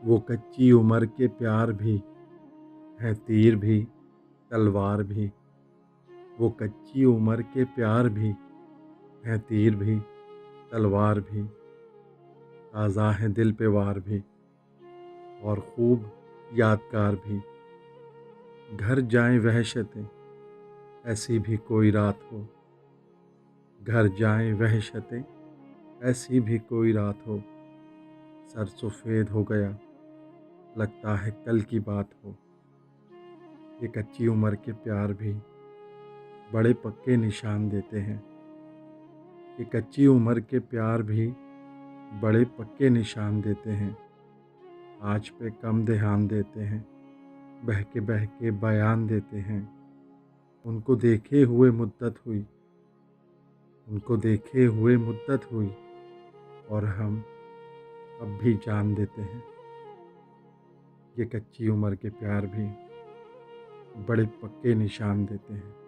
وہ کچی عمر کے پیار بھی ہے تیر بھی تلوار بھی، وہ کچی عمر کے پیار بھی ہے تیر بھی تلوار بھی، تازہ ہے دل پہ وار بھی اور خوب یادگار بھی۔ گھر جائیں وحشتیں ایسی بھی کوئی رات ہو، گھر جائیں وحشتیں ایسی بھی کوئی رات ہو، سر سفید ہو گیا لگتا ہے کل کی بات ہو۔ یہ کچی عمر کے پیار بھی بڑے پکے نشان دیتے ہیں، یہ کچی عمر کے پیار بھی بڑے پکے نشان دیتے ہیں۔ آج پہ کم دھیان دیتے ہیں، بہہ کے بیان دیتے ہیں۔ ان کو دیکھے ہوئے مدت ہوئی، ان کو دیکھے ہوئے مدت ہوئی اور ہم اب بھی جان دیتے ہیں۔ یہ کچی عمر کے پیار بھی بڑے پکے نشان دیتے ہیں۔